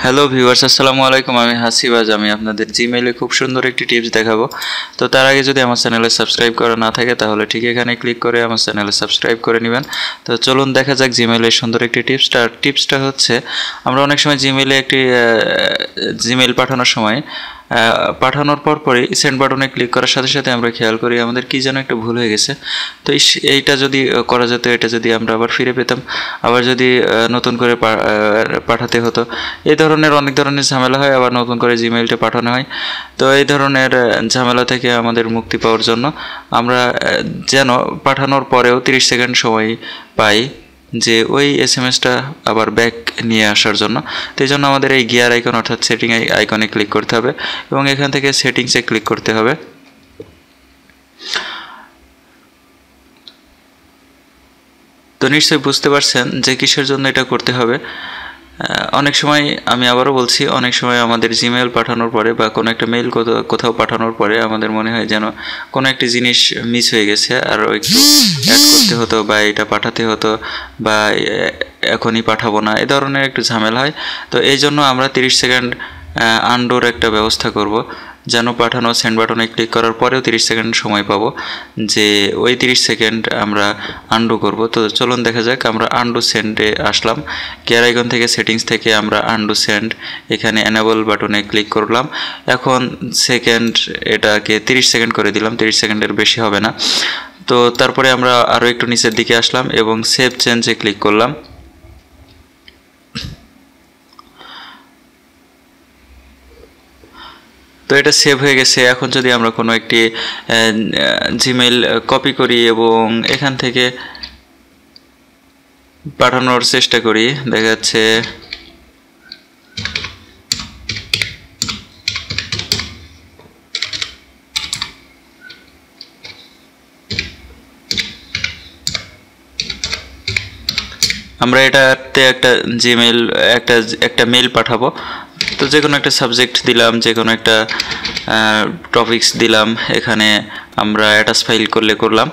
Hello viewers, আসসালামু আলাইকুম। আমি হাসিবাজ। আমি আপনাদের জিমেইলে খুব সুন্দর একটি টিপস দেখাবো। তো তার আগে যদি আমার চ্যানেলে সাবস্ক্রাইব করা না থাকে তাহলে ঠিক এখানে ক্লিক করে আমার চ্যানেলে সাবস্ক্রাইব করে নেবেন। তো চলুন দেখা যাক জিমেইলের সুন্দর একটি টিপসটা হচ্ছে, আমরা অনেক সময় জিমেইলে একটি জিমেইল পাঠানোর সময় পাঠানোর পরই সেন্ড বাটনে ক্লিক করার সাথে সাথে আমরা খেয়াল করি আমাদের কি যেন একটা ভুল হয়ে গেছে। তো এইটা যদি করা যেত, এটা যদি আমরা আবার ফিরে পেতাম, আবার যদি নতুন করে পাঠাতে হতো, এই ধরনের অনেক ধরনের ঝামেলা হয়, আবার নতুন করে জিমেইলটা পাঠানো হয়। তো এই ধরনের ঝামেলা থেকে আমাদের মুক্তি পাওয়ার জন্য আমরা যেন পাঠানোর পরেও 30 সেকেন্ড সময় পাই যে ওই এসএমএসটা আবার ব্যাক নিয়ে আসার জন্য। তো এই জন্য আমাদের এই গিয়ার আইকন অর্থাৎ সেটিং আইকনে ক্লিক করতে হবে এবং এখান থেকে সেটিংসে ক্লিক করতে হবে। তো নিশ্চয়ই বুঝতে পারছেন যে কিসের জন্য এটা করতে হবে। অনেক সময়, আমি আবারও বলছি, অনেক সময় আমাদের জিমেইল পাঠানোর পরে বা কোনো একটা মেইল কোথাও পাঠানোর পরে আমাদের মনে হয় যেন কোনো একটা জিনিস মিস হয়ে গেছে, আর একটু অ্যাড করতে হতো বা এটা পাঠাতে হতো বা এখনই পাঠাবো না, এ ধরনের একটু ঝামেলা হয়। তো এই জন্য আমরা 30 সেকেন্ড আনডোর একটা ব্যবস্থা করব, যেন পাঠানো সেন্ড বাটনে ক্লিক করার পরেও 30 সেকেন্ড সময় পাবো, যে ওই 30 সেকেন্ড আমরা আনডু করব। তো চলুন দেখা যাক। আমরা আনডু সেন্ডে আসলাম, গিয়ার আইকন থেকে সেটিংস থেকে আমরা আনডু সেন্ড এখানে এনেবল বাটনে ক্লিক করলাম। এখন সেকেন্ড এটাকে 30 সেকেন্ড করে দিলাম, 30 সেকেন্ডের বেশি হবে না। তো তারপরে আমরা আরও একটু নিচের দিকে আসলাম এবং সেভ চেঞ্জে ক্লিক করলাম। তো এটা সেভ হয়ে গেছে। এখন যদি আমরা কোনো একটি জিমেইল কপি করি এবং এখান থেকে পাঠানোর চেষ্টা করি, দেখা যাচ্ছে আমরা এটাতে একটা জিমেইল একটা মেইল পাঠাবো। তো যে কোনো একটা সাবজেক্ট দিলাম, যে কোনো একটা টপিকস দিলাম, এখানে আমরা অ্যাটাচ ফাইল করলাম।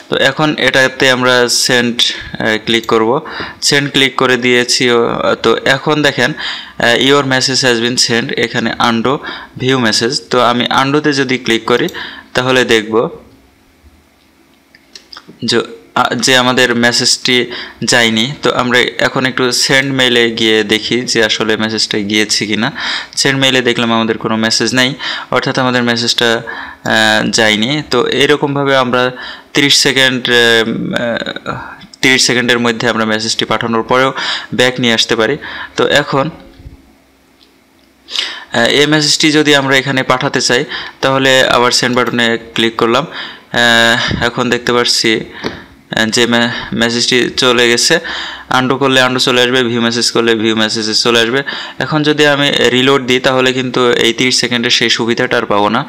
তো এখন এটাতে আমরা সেন্ড ক্লিক করব। সেন্ড ক্লিক করে দিয়েছি। তো এখন দেখেন your message has been send, এখানে আন্ডো ভিউ মেসেজ। তো আমি আন্ডোতে যদি ক্লিক করি তাহলে দেখব যে আমাদের মেসেজটি যায়নি। তো আমরা এখন একটু সেন্ড মেইলে গিয়ে দেখি যে আসলে মেসেজটা গিয়েছে কিনা। সেন্ড মেইলে দেখলাম আমাদের কোনো মেসেজ নেই, অর্থাৎ আমাদের মেসেজটা যায়নি। তো এরকমভাবে আমরা 30 সেকেন্ডের মধ্যে আমরা মেসেজটি পাঠানোর পরেও ব্যাক নিয়ে আসতে পারি। তো এখন এই মেসেজটি যদি আমরা এখানে পাঠাতে চাই তাহলে আবার সেন্ড বাটনে ক্লিক করলাম। এখন দেখতে পাচ্ছি যে মেসেজটি চলে গেছে। আন্ডু করলে আন্ডু চলে আসবে, ভিউ মেসেজ করলে ভিউ মেসেজে চলে আসবে। এখন যদি আমি রিলোড দিই তাহলে কিন্তু এই 30 সেকেন্ডের সেই সুবিধাটা আর পাবো না,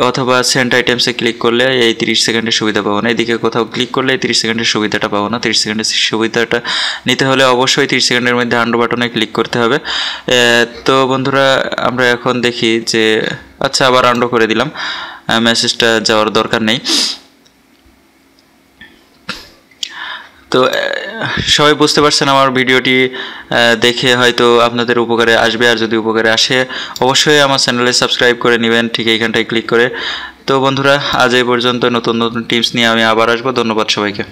অথবা সেন্ড আইটেমসে ক্লিক করলে এই 30 সেকেন্ডের সুবিধা পাবো না, এদিকে কোথাও ক্লিক করলে এই 30 সেকেন্ডের সুবিধাটা পাবো না। 30 সেকেন্ডের সুবিধাটা নিতে হলে অবশ্যই 30 সেকেন্ডের মধ্যে আন্ডু বাটনে ক্লিক করতে হবে। তো বন্ধুরা, আমরা এখন দেখি যে আচ্ছা, আবার আন্ডু করে দিলাম, মেসেজটা যাওয়ার দরকার নেই। তো সবাই বুঝতে পারছেন আমার ভিডিওটি দেখে হয়তো আপনাদের উপকারে আসবে, আর যদি উপকারে আসে অবশ্যই আমার চ্যানেলে সাবস্ক্রাইব করে নেবেন ঠিক এইখানটায় ক্লিক করে। তো বন্ধুরা, আজ এই পর্যন্ত। নতুন নতুন টিপস নিয়ে আমি আবার আসবো। ধন্যবাদ সবাইকে।